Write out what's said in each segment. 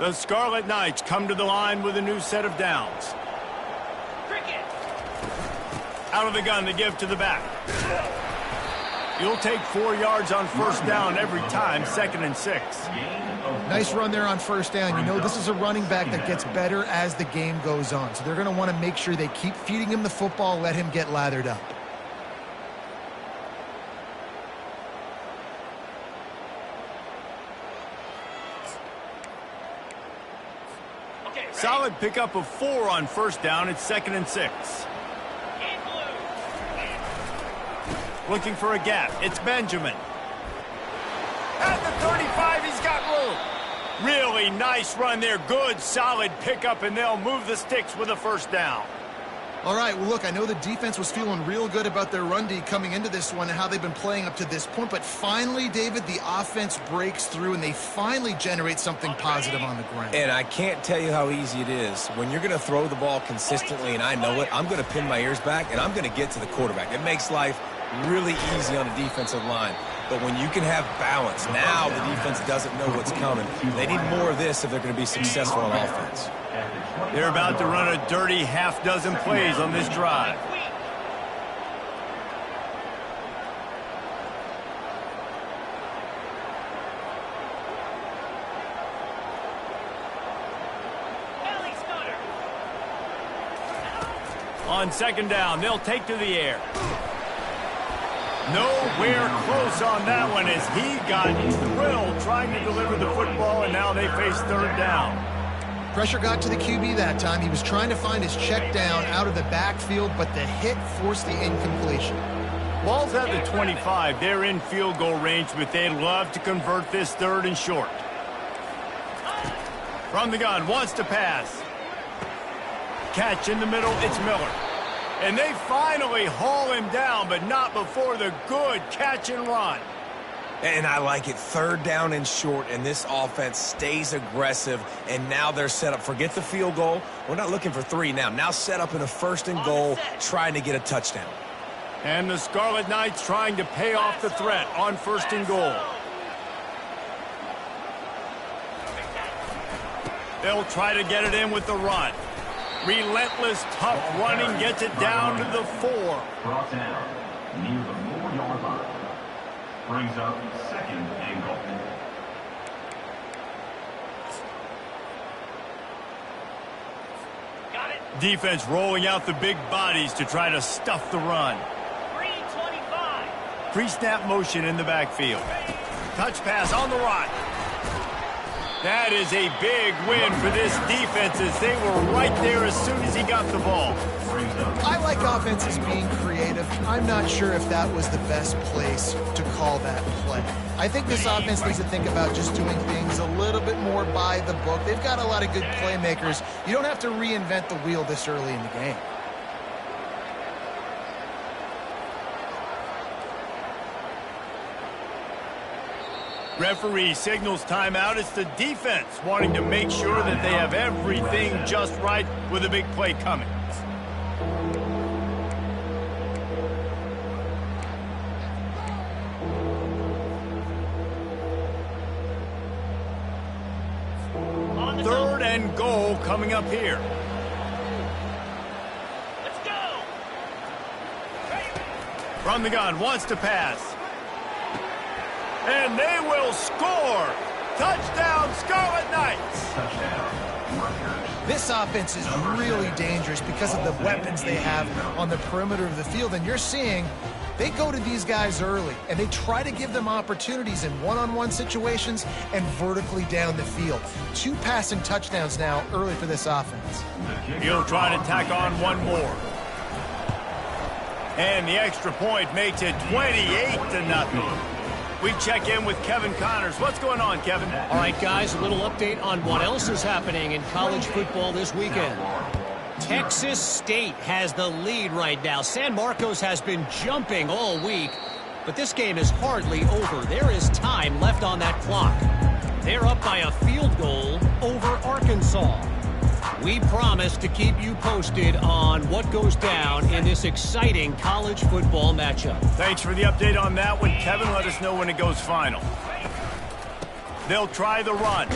The Scarlet Knights come to the line with a new set of downs. Out of the gun to give to the back. You'll take 4 yards on first down every time, 2nd and 6. Nice run there on first down. You know, this is a running back that gets better as the game goes on. So they're going to want to make sure they keep feeding him the football, let him get lathered up. Solid pickup of 4 on first down. It's 2nd and 6. Looking for a gap. It's Benjamin. At the 35, he's got room. Really nice run there. Good, solid pickup, and they'll move the sticks with a first down. All right, well, look, I know the defense was feeling real good about their run D coming into this one and how they've been playing up to this point. But finally, David, the offense breaks through, and they finally generate something positive on the ground. And I can't tell you how easy it is. When you're going to throw the ball consistently, and I know it, I'm going to pin my ears back, and I'm going to get to the quarterback. It makes life really easy on the defensive line. But when you can have balance, now the defense doesn't know what's coming. They need more of this if they're going to be successful on offense. They're about to run a dirty half-dozen plays on this drive. On 2nd down, they'll take to the air. Nowhere close on that one as he got thrilled trying to deliver the football, and now they face 3rd down. Pressure got to the QB that time. He was trying to find his check down out of the backfield, but the hit forced the incompletion. Ball's at the 25. They're in field goal range, but they'd love to convert this 3rd and short. From the gun, wants to pass. Catch in the middle, it's Miller. And they finally haul him down, but not before the good catch and run. And I like it. 3rd down and short, and this offense stays aggressive, and now they're set up. Forget the field goal. We're not looking for 3 now. Now set up in a 1st and goal, trying to get a touchdown. And the Scarlet Knights trying to pay off the threat on 1st and goal. They'll try to get it in with the run. Relentless, tough running gets it down to the 4. Brought down near the 4-yard line. Brings up 2nd and goal. Got it. Defense rolling out the big bodies to try to stuff the run. 325. Pre-snap motion in the backfield. Touch pass on the run. That is a big win for this defense as they were right there as soon as he got the ball. I like offenses being creative. I'm not sure if that was the best place to call that play. I think this offense needs to think about just doing things a little bit more by the book. They've got a lot of good playmakers. You don't have to reinvent the wheel this early in the game. Referee signals timeout. It's the defense wanting to make sure that they have everything just right with a big play coming. Third and goal coming up here. Let's go. From the gun, wants to pass. And they will score. Touchdown, Scarlet Knights. Touchdown, Rutgers. This offense is really dangerous because of the weapons they have on the perimeter of the field. And you're seeing they go to these guys early, and they try to give them opportunities in one-on-one situations and vertically down the field. 2 passing touchdowns now early for this offense. He'll try to tack on one more. And the extra point makes it 28-0. We check in with Kevin Connors. What's going on, Kevin? All right, guys, a little update on what else is happening in college football this weekend. Texas State has the lead right now. San Marcos has been jumping all week, but this game is hardly over. There is time left on that clock. They're up by a field goal over Arkansas. We promise to keep you posted on what goes down in this exciting college football matchup. Thanks for the update on that one, Kevin. Let us know when it goes final. They'll try the run.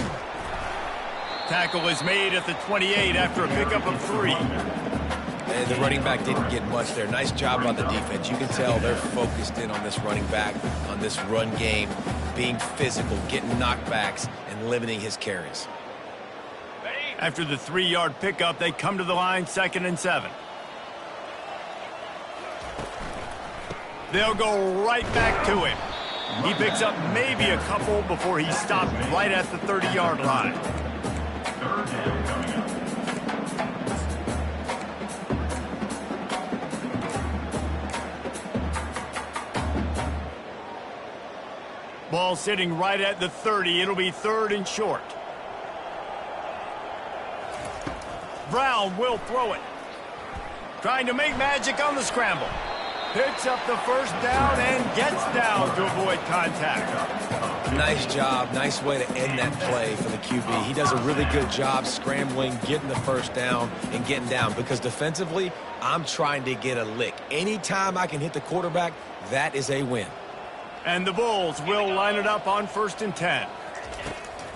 Tackle is made at the 28 after a pickup of 3. And the running back didn't get much there. Nice job on the defense. You can tell they're focused in on this running back, on this run game, being physical, getting knockbacks, and limiting his carries. After the 3-yard pickup, they come to the line, 2nd and 7. They'll go right back to him. He picks up maybe a couple before he's stopped right at the 30-yard line. 3rd down coming up. Ball sitting right at the 30. It'll be 3rd and short. Brown will throw it. Trying to make magic on the scramble. Picks up the 1st down and gets down to avoid contact. Nice job. Nice way to end that play for the QB. He does a really good job scrambling, getting the 1st down, and getting down. Because defensively, I'm trying to get a lick. Anytime I can hit the quarterback, that is a win. And the Bulls will line it up on 1st and 10.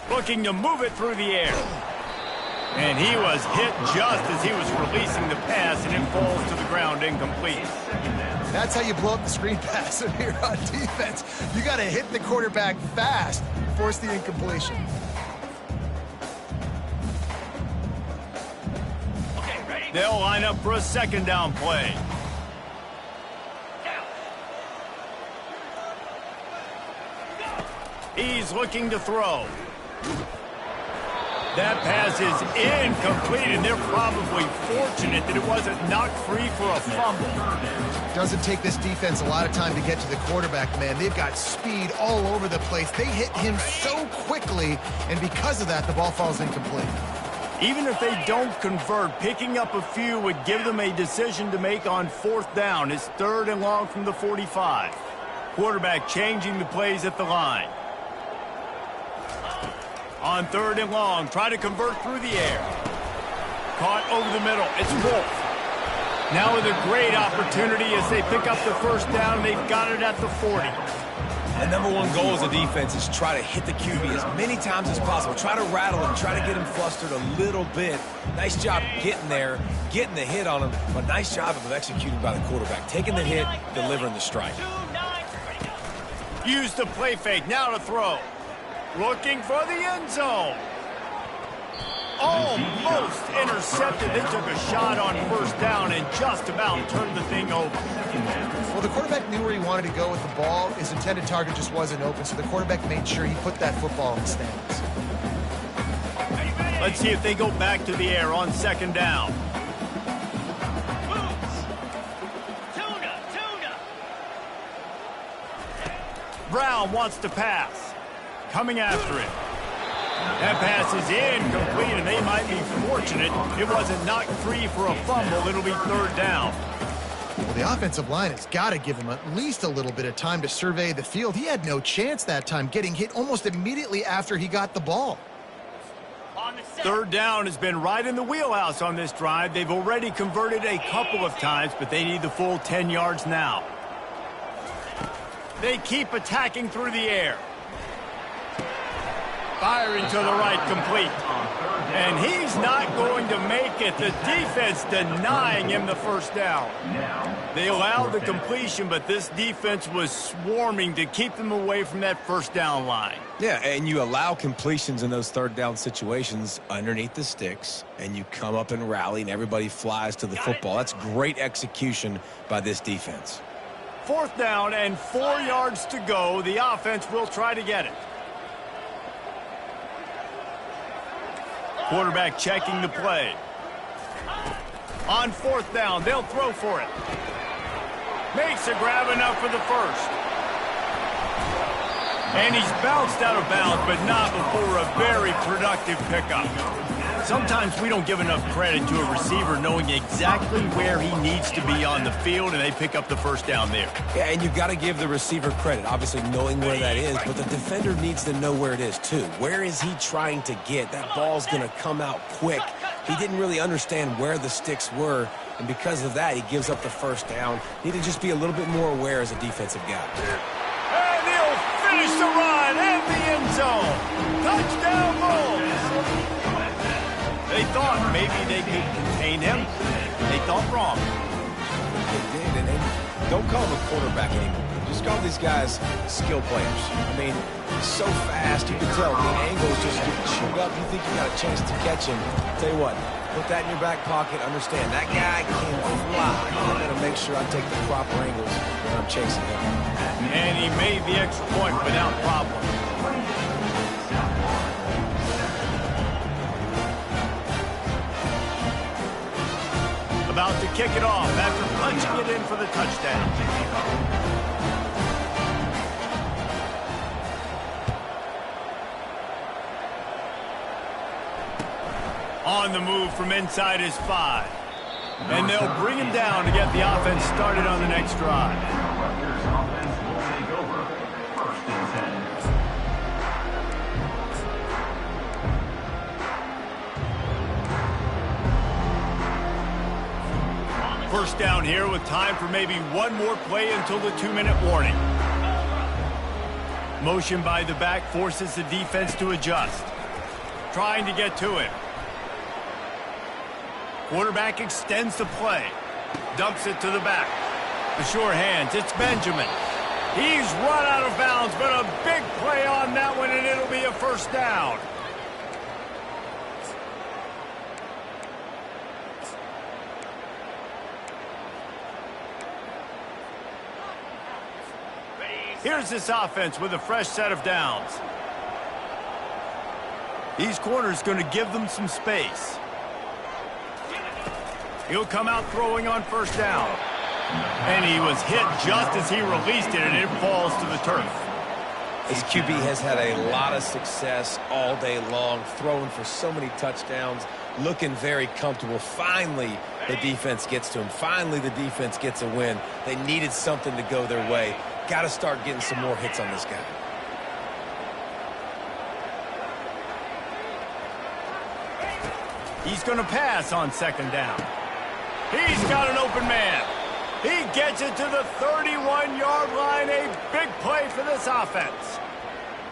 Looking to move it through the air. And he was hit just as he was releasing the pass, and it falls to the ground incomplete. That's how you blow up the screen pass here on defense. You got to hit the quarterback fast, force the incompletion. They'll line up for a 2nd down play. He's looking to throw. That pass is incomplete, and they're probably fortunate that it wasn't knocked free for a fumble. Doesn't take this defense a lot of time to get to the quarterback, man. They've got speed all over the place. They hit him so quickly, and because of that, the ball falls incomplete. Even if they don't convert, picking up a few would give them a decision to make on 4th down. It's 3rd and long from the 45. Quarterback changing the plays at the line. On 3rd and long, try to convert through the air. Caught over the middle. It's Wolf. Now with a great opportunity as they pick up the 1st down, and they've got it at the 40. The #1 goal as a defense is try to hit the QB as many times as possible. Try to rattle him, try to get him flustered a little bit. Nice job getting there, getting the hit on him, but nice job of executing by the quarterback. Taking the hit, delivering the strike. Use the play fake, now to throw. Looking for the end zone. Almost intercepted. They took a shot on 1st down and just about turned the thing over. Well, the quarterback knew where he wanted to go with the ball. His intended target just wasn't open, so the quarterback made sure he put that football in the stands. Let's see if they go back to the air on 2nd down. Brown wants to pass. Coming after it. That pass is incomplete, and they might be fortunate it wasn't knocked free for a fumble. It'll be 3rd down. Well, the offensive line has got to give him at least a little bit of time to survey the field. He had no chance that time, getting hit almost immediately after he got the ball. 3rd down has been right in the wheelhouse on this drive. They've already converted a couple of times, but they need the full 10 yards now. They keep attacking through the air. Firing to the right, complete. And he's not going to make it. The defense denying him the 1st down. They allowed the completion, but this defense was swarming to keep them away from that 1st down line. Yeah, and you allow completions in those 3rd down situations underneath the sticks, and you come up and rally, and everybody flies to the football. That's great execution by this defense. 4th down and 4 yards to go. The offense will try to get it. Quarterback checking the play. On 4th down, they'll throw for it. Makes a grab enough for the 1st. And he's bounced out of bounds, but not before a very productive pickup. Sometimes we don't give enough credit to a receiver knowing exactly where he needs to be on the field, and they pick up the 1st down there. Yeah, and you've got to give the receiver credit, obviously knowing where that is, but the defender needs to know where it is too. Where is he trying to get? That ball's going to come out quick. He didn't really understand where the sticks were, and because of that, he gives up the 1st down. Need to just be a little bit more aware as a defensive guy. And he'll finish the run in the end zone. Touchdown, Bulls. They thought maybe they could contain him. They thought wrong. They did, and don't call him a quarterback anymore. Just call these guys skill players. I mean, he's so fast, you can tell the angles just get chewed up. You think you got a chance to catch him. Tell you what, put that in your back pocket. Understand, that guy can fly. I'm going to make sure I take the proper angles when I'm chasing him. And he made the extra point without problem. About to kick it off after punching it in for the touchdown. On the move from inside his 5. And they'll bring him down to get the offense started on the next drive. Rutgers offense will take over. 1st and 10. First down here with time for maybe one more play until the 2-minute warning. Motion by the back forces the defense to adjust. Trying to get to him. Quarterback extends the play. Dumps it to the back. The sure hands, it's Benjamin. He's run out of bounds, but a big play on that one, and it'll be a first down. Here's this offense with a fresh set of downs. These corners going to give them some space. He'll come out throwing on first down. And he was hit just as he released it, and it falls to the turf. His QB has had a lot of success all day long, throwing for so many touchdowns, looking very comfortable. Finally, the defense gets to him. Finally, the defense gets a win. They needed something to go their way. Got to start getting some more hits on this guy. He's going to pass on second down. He's got an open man. He gets it to the 31-yard line. A big play for this offense.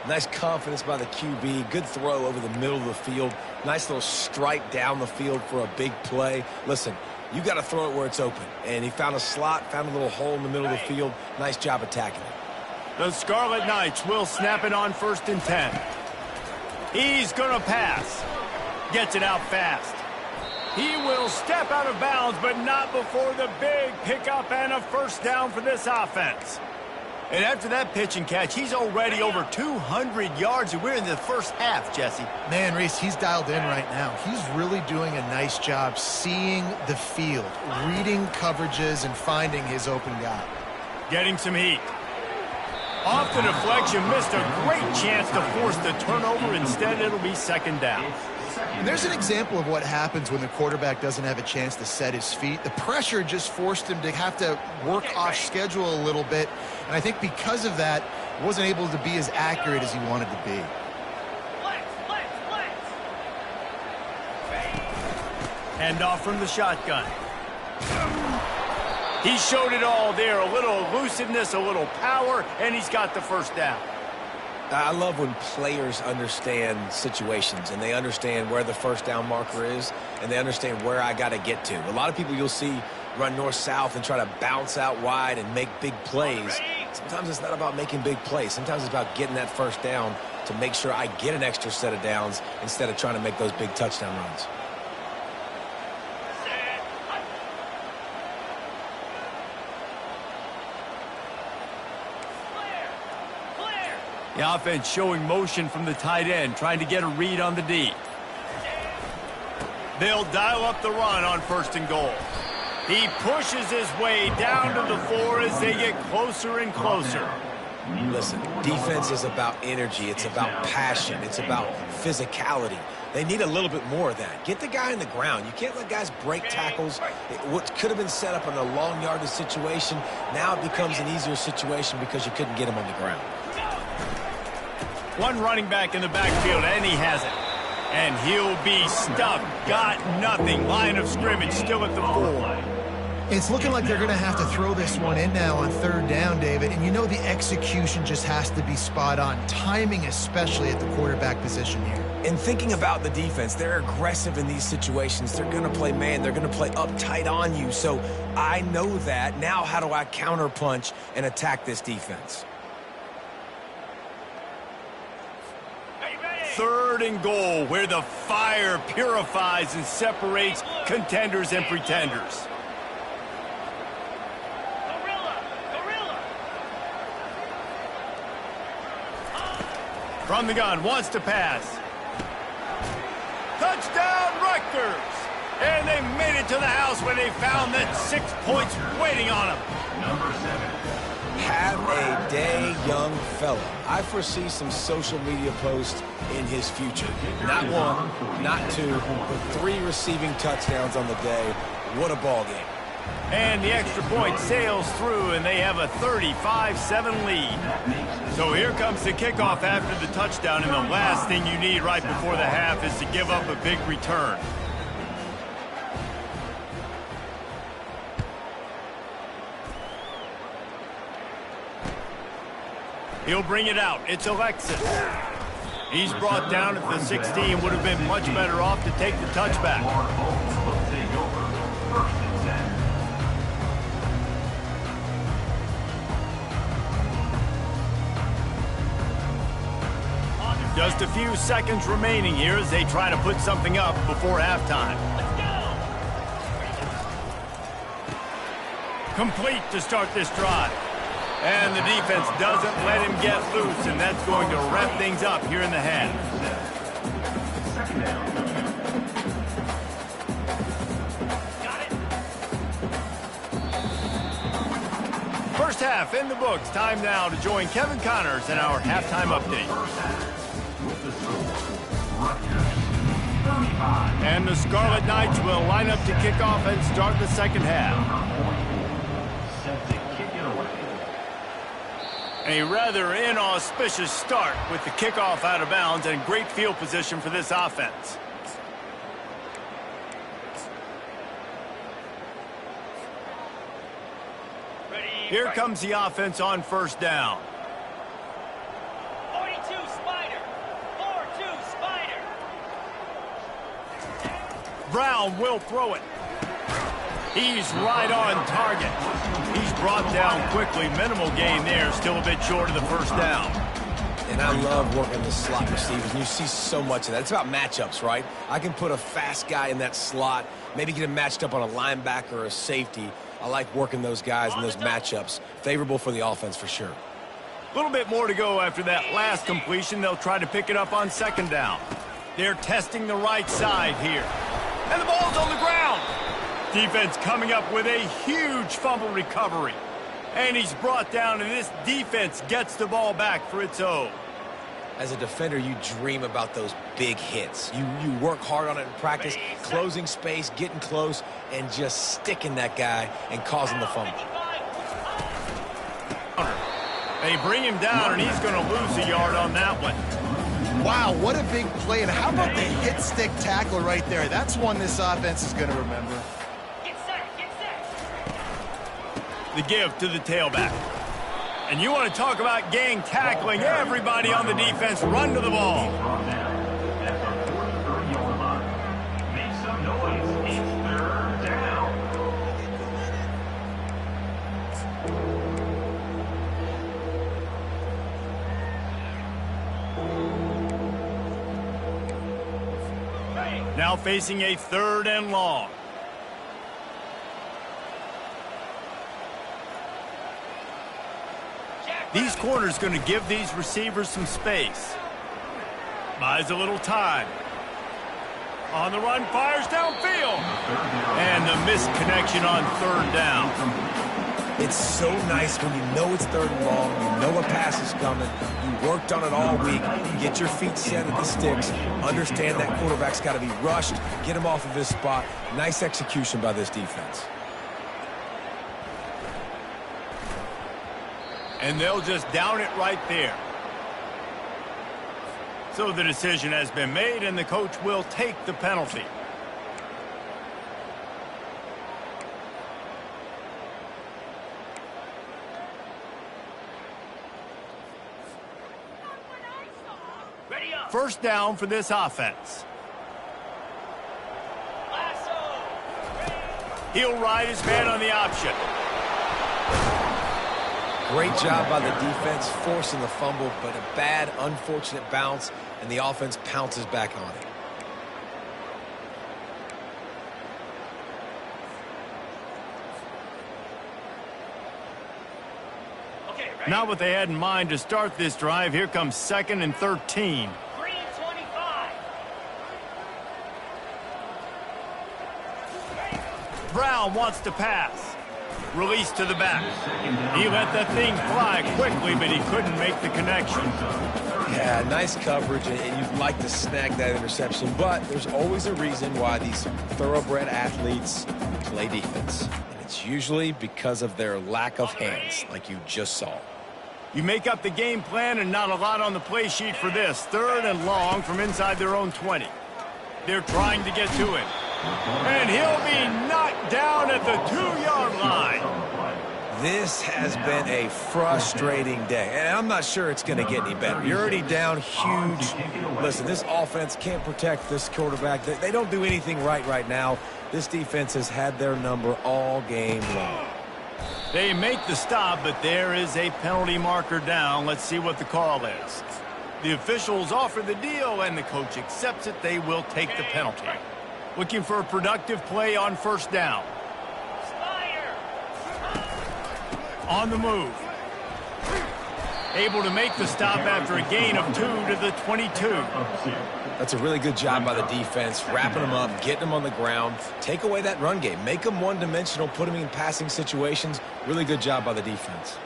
Nice confidence by the QB. Good throw over the middle of the field. Nice little strike down the field for a big play. Listen, you got to throw it where it's open. And he found a slot, found a little hole in the middle of the field. Nice job attacking it. The Scarlet Knights will snap it on 1st and 10. He's going to pass. Gets it out fast. He will step out of bounds, but not before the big pickup and a first down for this offense. And after that pitch and catch, he's already over 200 yards, and we're in the first half, Jesse. Man, Reese, he's dialed in right now. He's really doing a nice job seeing the field, reading coverages, and finding his open guy. Getting some heat. Off the deflection, missed a great chance to force the turnover. Instead, it'll be second down. And there's an example of what happens when the quarterback doesn't have a chance to set his feet. The pressure just forced him to have to work off schedule a little bit. And I think because of that, he wasn't able to be as accurate as he wanted to be. Handoff from the shotgun. He showed it all there. A little elusiveness, a little power, and he's got the first down. I love when players understand situations and they understand where the first down marker is and they understand where I got to get to. A lot of people you'll see run north-south and try to bounce out wide and make big plays. Sometimes it's not about making big plays. Sometimes it's about getting that first down to make sure I get an extra set of downs instead of trying to make those big touchdown runs. The offense showing motion from the tight end, trying to get a read on the D. They'll dial up the run on 1st and goal. He pushes his way down to the 4 as they get closer and closer. Listen, defense is about energy. It's about passion. It's about physicality. They need a little bit more of that. Get the guy on the ground. You can't let guys break tackles. What could have been set up in a long yardage situation, now it becomes an easier situation because you couldn't get him on the ground. One running back in the backfield, and he has it. And he'll be stuffed. Got nothing. Line of scrimmage still at the 4. It's looking like they're going to have to throw this one in now on 3rd down, David. And you know the execution just has to be spot on. Timing especially at the quarterback position here. And thinking about the defense, they're aggressive in these situations. They're going to play man. They're going to play uptight on you. So I know that. Now how do I counterpunch and attack this defense? 3rd and goal, where the fire purifies and separates contenders and pretenders. From the gun, wants to pass. Touchdown, Rutgers! And they made it to the house where they found that 6 points waiting on them. Number 7. Have a day, young fella. I foresee some social media posts in his future. Not 1, not 2, but 3 receiving touchdowns on the day. What a ball game. And the extra point sails through, and they have a 35-7 lead. So here comes the kickoff after the touchdown, and the last thing you need right before the half is to give up a big return. He'll bring it out. It's Alexis. He's brought down at the 16. Would have been much better off to take the touchback. Just a few seconds remaining here as they try to put something up before halftime. Complete to start this drive. And the defense doesn't let him get loose, and that's going to wrap things up here in the half. First half in the books. Time now to join Kevin Connors in our halftime update. And the Scarlet Knights will line up to kick off and start the second half. A rather inauspicious start with the kickoff out of bounds and great field position for this offense. Here comes the offense on first down. 42 Spider. 4-2 Spider. Brown will throw it. He's right on target. He's brought down quickly. Minimal gain there. Still a bit short of the first down. And I love working the slot receivers, and you see so much of that. It's about matchups, right? I can put a fast guy in that slot, maybe get him matched up on a linebacker or a safety. I like working those guys in those matchups. Favorable for the offense for sure. A little bit more to go after that last completion. They'll try to pick it up on second down. They're testing the right side here. And the ball's on the ground. Defense coming up with a huge fumble recovery. And he's brought down, and this defense gets the ball back for its own. As a defender, you dream about those big hits. You work hard on it in practice, closing space, getting close, and just sticking that guy and causing the fumble. They bring him down, and he's going to lose a yard on that one. Wow, what a big play. And how about the hit stick tackle right there? That's one this offense is going to remember. Get set. Get set. The give to the tailback. And you want to talk about gang tackling. Everybody on the defense run to the ball. That's a 43-yard line. Make some noise. It's 3rd down. Now facing a 3rd and long. These corners going to give these receivers some space. Buys a little time. On the run, fires downfield. And the missed connection on 3rd down. It's so nice when you know it's 3rd and long, you know a pass is coming, you worked on it all week, you get your feet set at the sticks, understand that quarterback's got to be rushed, get him off of his spot. Nice execution by this defense. And they'll just down it right there. So the decision has been made, and the coach will take the penalty. Ready First down for this offense. He'll ride his man on the option. Great job by the defense forcing the fumble, but a bad, unfortunate bounce, and the offense pounces back on it. Not what they had in mind to start this drive. Here comes 2nd and 13. 3:25. Brown wants to pass. Release to the back. He let that thing fly quickly, but he couldn't make the connection. Yeah, nice coverage, and you'd like to snag that interception, but there's always a reason why these thoroughbred athletes play defense. And it's usually because of their lack of hands, like you just saw. You make up the game plan and not a lot on the play sheet for this. 3rd and long from inside their own 20. They're trying to get to him. And he'll be knocked down at the 2-yard line. This has been a frustrating day, and I'm not sure it's going to get any better. You're already down huge. Listen, this offense can't protect this quarterback. They don't do anything right now. This defense has had their number all game long. They make the stop, but there is a penalty marker down. Let's see what the call is. The officials offer the deal, and the coach accepts it. They will take the penalty. Looking for a productive play on first down. On the move. Able to make the stop after a gain of 2 to the 22. That's a really good job by the defense, wrapping them up, getting them on the ground. Take away that run game. Make them one-dimensional, put them in passing situations. Really good job by the defense.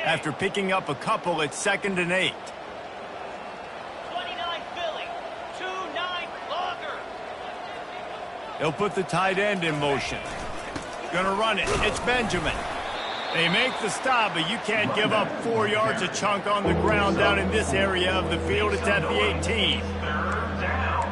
After picking up a couple, it's 2nd and 8. 29 Philly. 2-9 Longer. They'll put the tight end in motion. Gonna run it. It's Benjamin. They make the stop, but you can't give up 4 yards a chunk on the ground down in this area of the field. It's at the 18. 3rd down.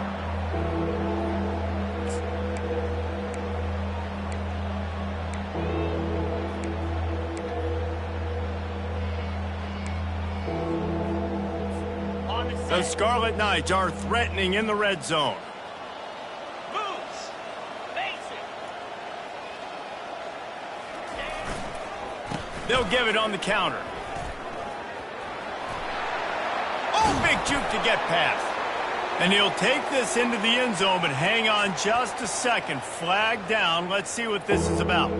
On the The set. Scarlet Knights are threatening in the red zone. Moves. Makes it. They'll give it on the counter. Oh, big juke to get past. And he'll take this into the end zone, but hang on just a second. Flag down. Let's see what this is about.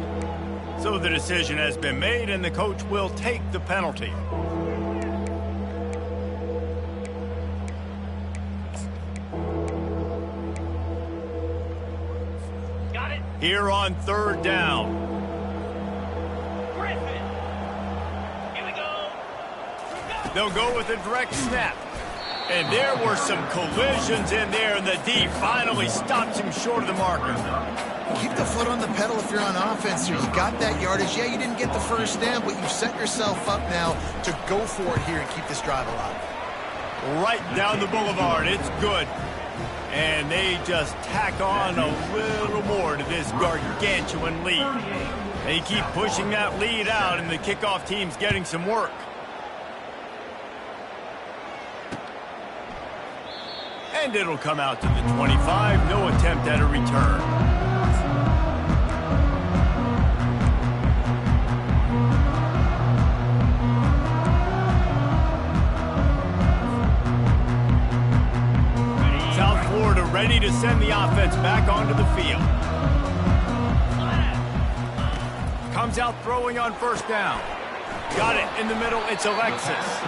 So the decision has been made, and the coach will take the penalty. Got it. Here on 3rd down. Griffin. Here we go. They'll go with a direct snap. And there were some collisions in there, and the D finally stops him short of the marker. Keep the foot on the pedal if you're on offense here. You got that yardage. Yeah, you didn't get the first down, but you've set yourself up now to go for it here and keep this drive alive. Right down the boulevard. It's good. And they just tack on a little more to this gargantuan lead. They keep pushing that lead out, and the kickoff team's getting some work. And it'll come out to the 25. No attempt at a return. South Florida ready to send the offense back onto the field. Comes out throwing on first down. Got it in the middle. It's Alexis.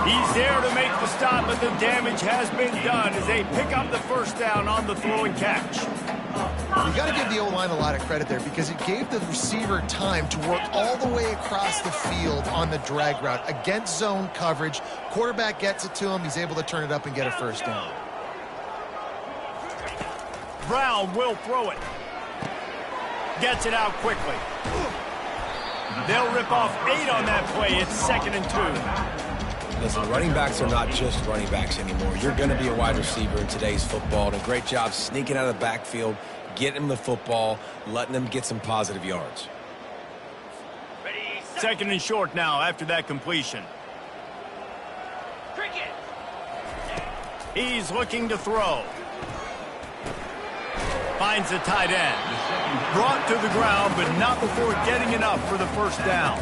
He's there to make the stop, but the damage has been done as they pick up the first down on the throw and catch. You got to give the O-line a lot of credit there because it gave the receiver time to work all the way across the field on the drag route against zone coverage. Quarterback gets it to him. He's able to turn it up and get a first down. Brown will throw it. Gets it out quickly. They'll rip off 8 on that play. It's 2nd and 2. Listen, running backs are not just running backs anymore. You're going to be a wide receiver in today's football. And a great job sneaking out of the backfield, getting them the football, letting them get some positive yards. Ready. 2nd and short now after that completion. Cricket. He's looking to throw. Finds the tight end. Brought to the ground, but not before getting enough for the first down.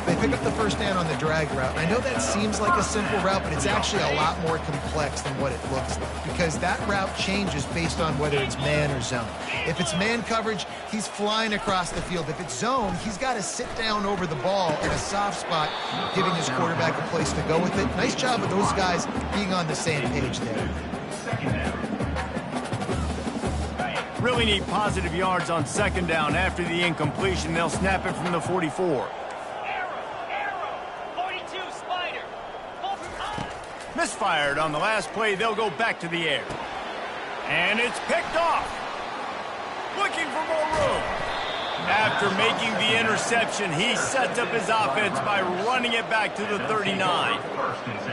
They pick up the first down on the drag route. I know that seems like a simple route, but it's actually a lot more complex than what it looks like, because that route changes based on whether it's man or zone. If it's man coverage, he's flying across the field. If it's zone, he's got to sit down over the ball in a soft spot, giving his quarterback a place to go with it. Nice job of those guys being on the same page there. Really need positive yards on second down. After the incompletion, they'll snap it from the 44. Misfired on the last play. They'll go back to the air. And it's picked off. Looking for more room. After making the interception, he sets up his offense by running it back to the 39.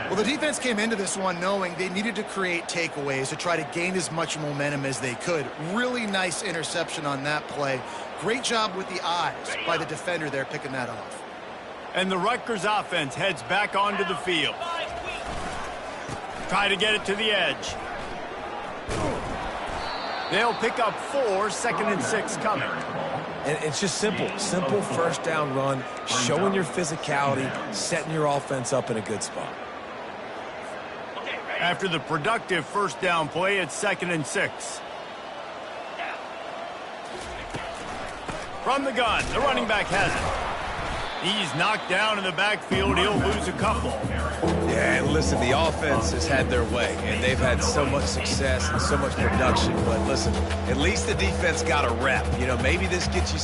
Well, the defense came into this one knowing they needed to create takeaways to try to gain as much momentum as they could. Really nice interception on that play. Great job with the eyes by the defender there picking that off. And the Rutgers offense heads back onto the field. Try to get it to the edge. They'll pick up 4, 2nd and 6 coming. And it's just simple first down run, showing your physicality, setting your offense up in a good spot. After the productive first down play, it's 2nd and 6. From the gun, the running back has it. He's knocked down in the backfield. He'll lose a couple. Yeah, and listen, the offense has had their way, and they've had so much success and so much production. But listen, at least the defense got a rep. You know, maybe this gets you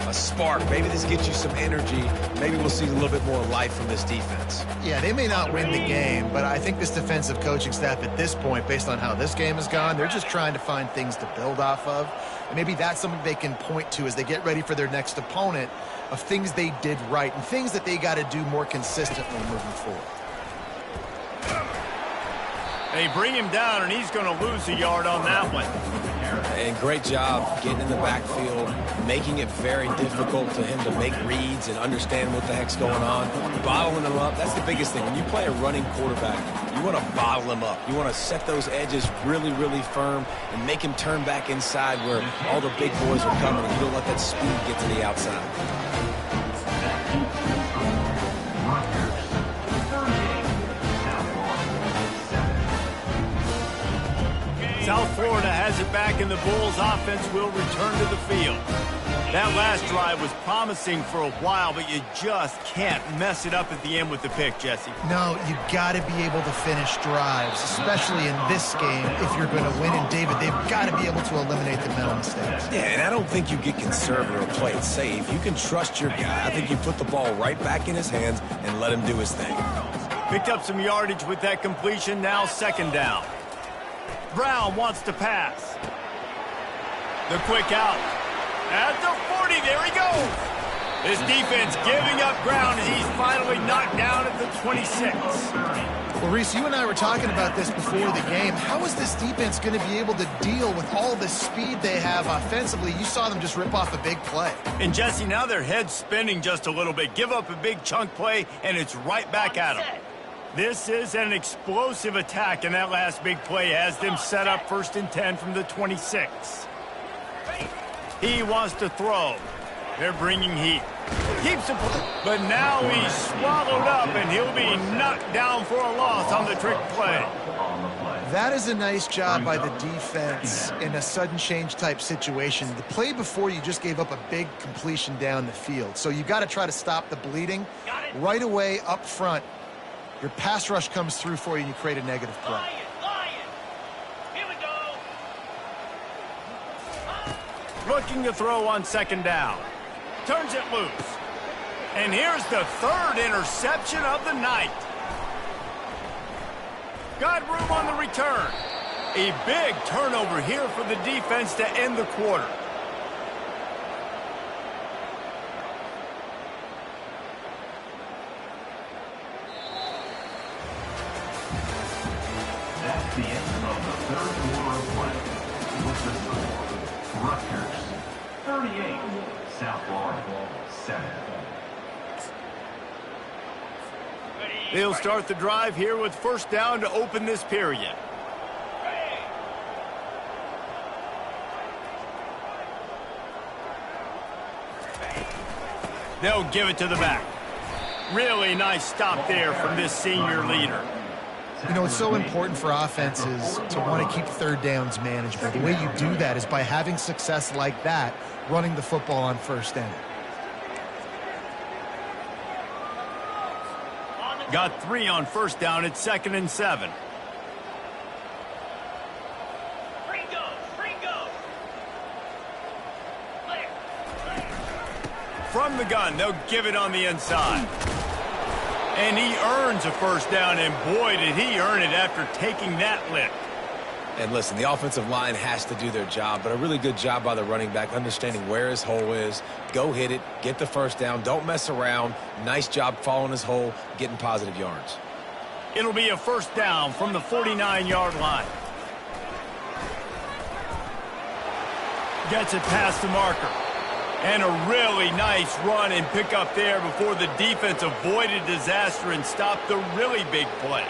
a spark. Maybe this gets you some energy. Maybe we'll see a little bit more life from this defense. Yeah, they may not win the game, but I think this defensive coaching staff at this point, based on how this game has gone, they're just trying to find things to build off of. And maybe that's something they can point to as they get ready for their next opponent, of things they did right and things that they got to do more consistently moving forward. They bring him down, and he's going to lose a yard on that one. And great job getting in the backfield, making it very difficult for him to make reads and understand what the heck's going on. Bottling him up, that's the biggest thing. When you play a running quarterback, you want to bottle him up. You want to set those edges really, really firm and make him turn back inside where all the big boys are coming. You don't let that speed get to the outside. South Florida has it back, and the Bulls offense will return to the field. That last drive was promising for a while, but you just can't mess it up at the end with the pick, Jesse. No, you got to be able to finish drives, especially in this game. If you're going to win, and David, they've got to be able to eliminate the mental mistakes. Yeah, and I don't think you get conservative or play it safe. You can trust your guy. I think you put the ball right back in his hands and let him do his thing. Picked up some yardage with that completion, now 2nd down. Brown wants to pass. The quick out. At the 40, there he goes. This defense giving up ground as he's finally knocked down at the 26. Well, Reese, you and I were talking about this before the game. How is this defense going to be able to deal with all the speed they have offensively? You saw them just rip off a big play. And Jesse, now their head's spinning just a little bit. Give up a big chunk play, and it's right back at them. This is an explosive attack, and that last big play has them set up 1st and 10 from the 26. He wants to throw. They're bringing heat. Keeps it, but now he's swallowed up, and he'll be knocked down for a loss on the trick play. That is a nice job by the defense in a sudden change type situation. The play before, you just gave up a big completion down the field. So you got to try to stop the bleeding right away up front. Your pass rush comes through for you, and you create a negative play. Here we go. Looking to throw on 2nd down. Turns it loose. And here's the 3rd interception of the night. Got room on the return. A big turnover here for the defense to end the quarter. That's the end of the 3rd quarter of play. With the score, Rutgers 38, South Florida 7. They'll start the drive here with 1st down to open this period. They'll give it to the back. Really nice stop there from this senior leader. You know, it's so important for offenses to want to keep third downs manageable. The way you do that is by having success like that, running the football on first down. Got 3 on first down. It's 2nd and 7. From the gun, they'll give it on the inside. And he earns a first down, and boy, did he earn it after taking that lick. And listen, the offensive line has to do their job, but a really good job by the running back, understanding where his hole is. Go hit it, get the first down, don't mess around. Nice job following his hole, getting positive yards. It'll be a first down from the 49-yard line. Gets it past the marker. And a really nice run and pick up there before the defense avoided disaster and stopped the really big play.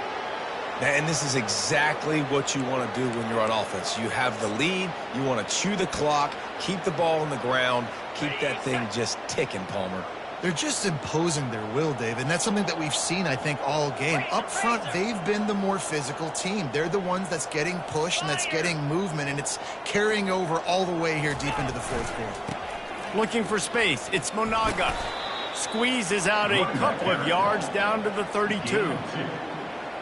And this is exactly what you want to do when you're on offense. You have the lead, you want to chew the clock, keep the ball on the ground, keep that thing just ticking, Palmer. They're just imposing their will, Dave, and that's something that we've seen, I think, all game. Up front, they've been the more physical team. They're the ones that's getting pushed and that's getting movement, and it's carrying over all the way here deep into the fourth quarter. Looking for space. It's Monaga. Squeezes out a couple of yards down to the 32.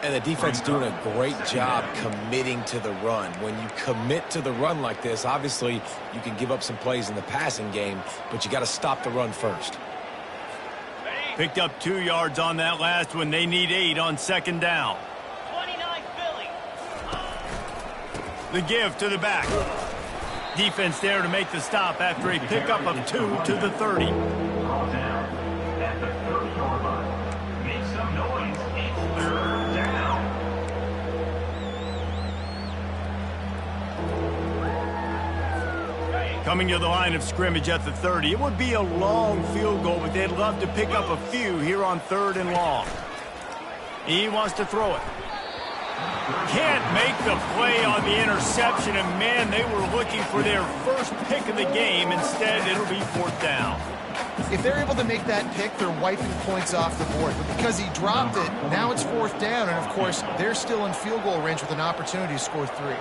And the defense doing a great job committing to the run. When you commit to the run like this, obviously you can give up some plays in the passing game, but you got to stop the run first. Picked up 2 yards on that last one. They need 8 on 2nd down. 29 Philly. The give to the back. Defense there to make the stop after a pickup of 2 to the 30. Call down at the 30-yard line. Make some noise. It's 3rd down. Coming to the line of scrimmage at the 30. It would be a long field goal, but they'd love to pick up a few here on 3rd and long. He wants to throw it. Can't make the play on the interception, and man, they were looking for their first pick of the game. Instead, it'll be 4th down. If they're able to make that pick, they're wiping points off the board. But because he dropped it, now it's 4th down, and of course, they're still in field goal range with an opportunity to score 3.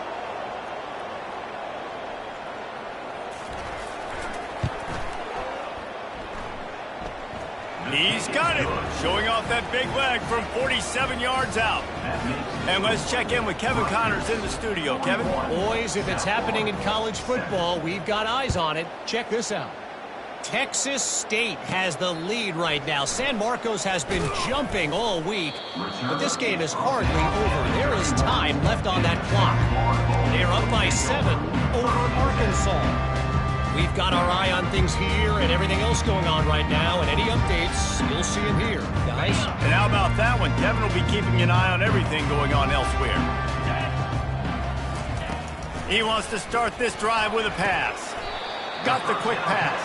He's got it, showing off that big leg from 47 yards out. And let's check in with Kevin Connors in the studio. Kevin? Boys, if it's happening in college football, we've got eyes on it. Check this out. Texas State has the lead right now. San Marcos has been jumping all week, but this game is hardly over. There is time left on that clock. They're up by 7 over Arkansas. We've got our eye on things here and everything else going on right now, and any updates, you'll see them here, guys. And how about that one? Kevin will be keeping an eye on everything going on elsewhere. He wants to start this drive with a pass. Got the quick pass.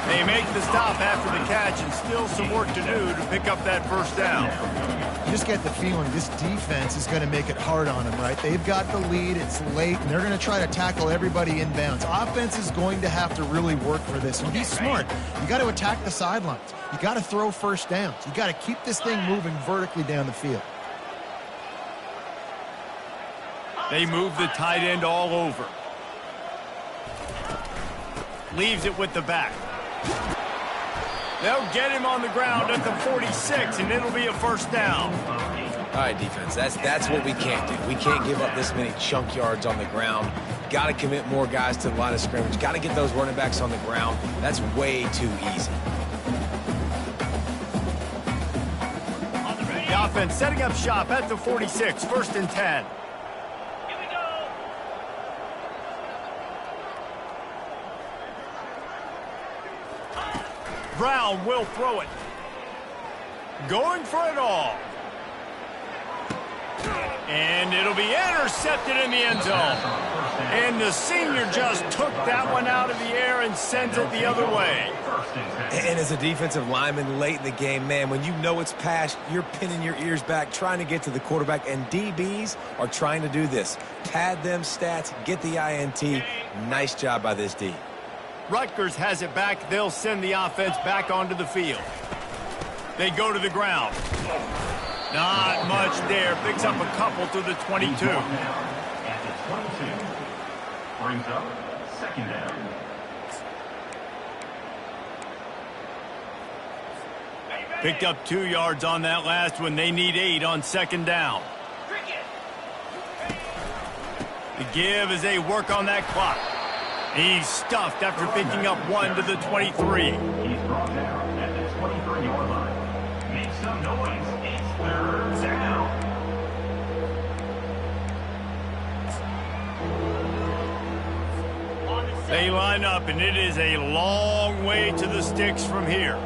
They make the stop after the catch, and still some work to do to pick up that first down. You just get the feeling this defense is going to make it hard on them, right? They've got the lead, it's late, and they're going to try to tackle everybody inbounds. Offense is going to have to really work for this, and be smart. You got to attack the sidelines. You got to throw first downs. You got to keep this thing moving vertically down the field. They move the tight end all over. Leaves it with the back. They'll get him on the ground at the 46, and it'll be a first down. All right, defense, that's what we can't do. We can't give up this many chunk yards on the ground. Got to commit more guys to the line of scrimmage. Got to get those running backs on the ground. That's way too easy. The offense setting up shop at the 46, 1st and 10. Brown will throw it. Going for it all. And it'll be intercepted in the end zone. And the senior just took that one out of the air and sends it the other way. And as a defensive lineman late in the game, man, when you know it's passed, you're pinning your ears back, trying to get to the quarterback, and DBs are trying to do this. Pad them stats, get the INT. Nice job by this D. Rutgers has it back. They'll send the offense back onto the field. They go to the ground. Not much there. Picks up a couple to the 22. At the 22. Brings up second down. Picked up 2 yards on that last one. They need 8 on second down. The give as they work on that clock. He's stuffed after picking up 1 to the 23. He's brought down at the 23-yard line. Make some noise. It's third down. They line up, and it is a long way to the sticks from here.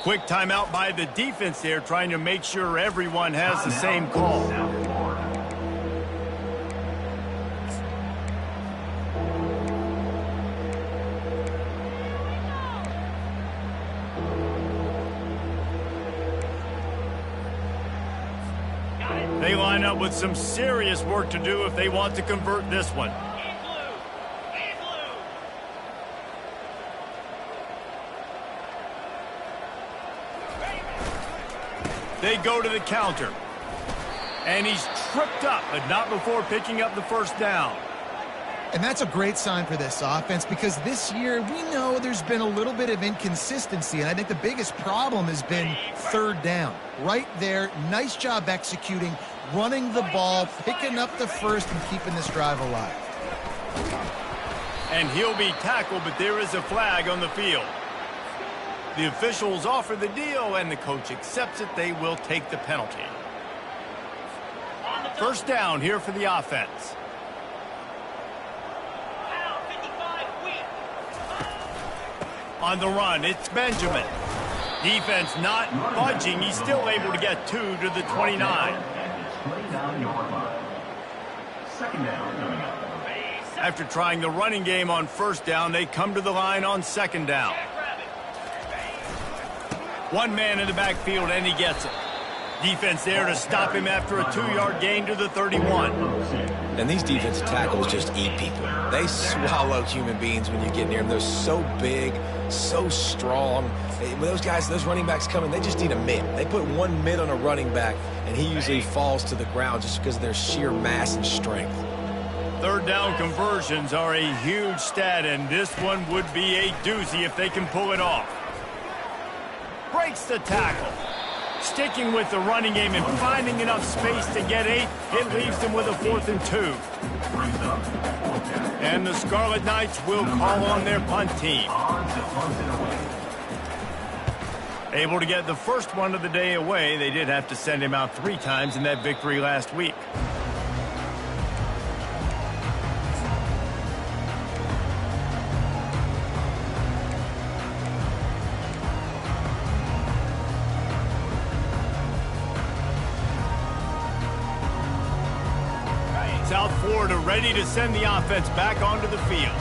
Quick timeout by the defense there, trying to make sure everyone has the same call. They line up with some serious work to do if they want to convert this one. They go to the counter. And he's tripped up, but not before picking up the first down. And that's a great sign for this offense because this year we know there's been a little bit of inconsistency, and I think the biggest problem has been third down. Right there, nice job executing, running the ball, picking up the first, and keeping this drive alive. And he'll be tackled, but there is a flag on the field. The officials offer the deal, and the coach accepts it. They will take the penalty. First down here for the offense. On the run, it's Benjamin. Defense not budging. He's still able to get 2 to the 29. Second down coming up. After trying the running game on first down, they come to the line on second down. One man in the backfield, and he gets it. Defense there to stop him after a 2-yard gain to the 31. And these defensive tackles just eat people. They swallow human beings when you get near them. They're so big, so strong. When those guys, those running backs come in, they just need a mid. They put one mid on a running back, and he usually falls to the ground just because of their sheer mass and strength. Third down conversions are a huge stat, and this one would be a doozy if they can pull it off. Breaks the tackle. Sticking with the running game and finding enough space to get 8, it leaves them with a 4th and 2. And the Scarlet Knights will call on their punt team. Able to get the first one of the day away. They did have to send him out 3 times in that victory last week. South Florida ready to send the offense back onto the field.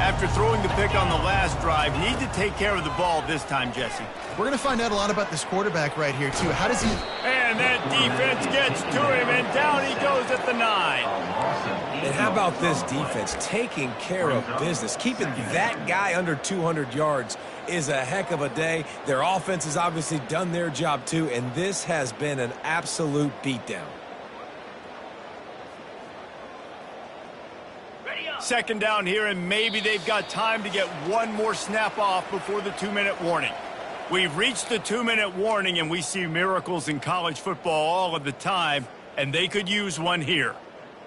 After throwing the pick on the last drive, need to take care of the ball this time, Jesse. We're going to find out a lot about this quarterback right here, too. How does he... And that defense gets to him, and down he goes at the 9. And how about this defense taking care of business? Keeping that guy under 200 yards is a heck of a day. Their offense has obviously done their job, too, and this has been an absolute beatdown. Second down here, and maybe they've got time to get one more snap off before the 2-minute warning. We've reached the 2-minute warning, and we see miracles in college football all of the time, and they could use one here.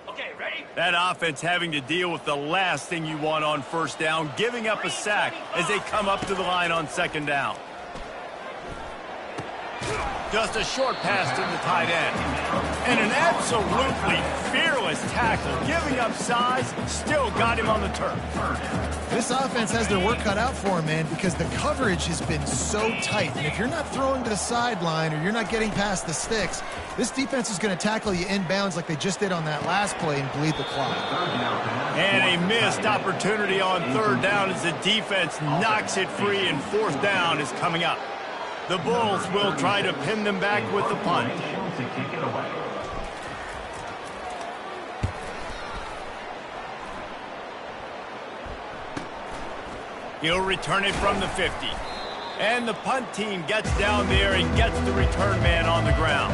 Okay, ready? That offense having to deal with the last thing you want on first down, giving up a sack as they come up to the line on second down. Just a short pass to the tight end. And an absolutely fearless tackle, giving up size, still got him on the turf. This offense has their work cut out for them, man, because the coverage has been so tight. And if you're not throwing to the sideline or you're not getting past the sticks, this defense is going to tackle you inbounds like they just did on that last play and bleed the clock. And a missed opportunity on third down as the defense knocks it free, and fourth down is coming up. The Bulls will try to pin them back with the punt. To kick it away. He'll return it from the 50. And the punt team gets down there and gets the return man on the ground.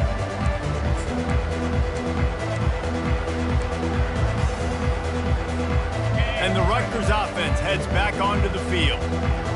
And the Rutgers offense heads back onto the field.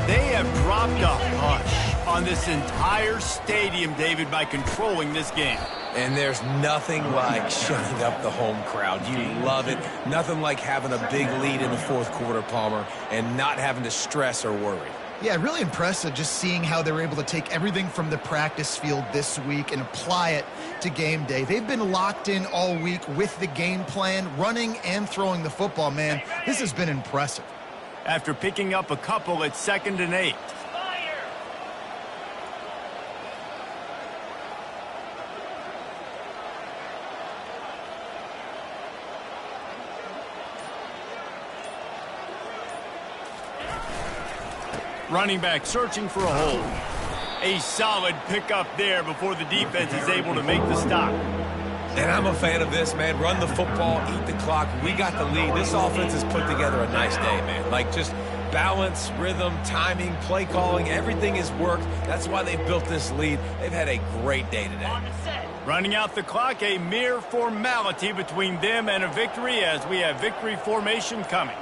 They have dropped a hush on this entire stadium, David, by controlling this game. And there's nothing like shutting up the home crowd. You love it. Nothing like having a big lead in the fourth quarter, Palmer, and not having to stress or worry. Yeah, really impressive just seeing how they were able to take everything from the practice field this week and apply it to game day. They've been locked in all week with the game plan, running and throwing the football, man. This has been impressive. After picking up a couple at 2nd and 8. Running back searching for a hole. A solid pickup there before the defense is able to make the stop. And I'm a fan of this, man. Run the football, eat the clock. We got the lead. This offense has put together a nice day, man. Like just balance, rhythm, timing, play calling, everything has worked. That's why they built this lead. They've had a great day today. Running out the clock, a mere formality between them and a victory as we have victory formation coming.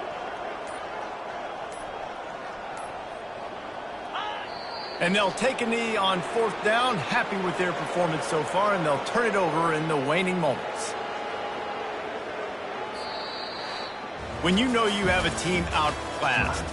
And they'll take a knee on 4th down, happy with their performance so far, and they'll turn it over in the waning moments. When you know you have a team outclassed,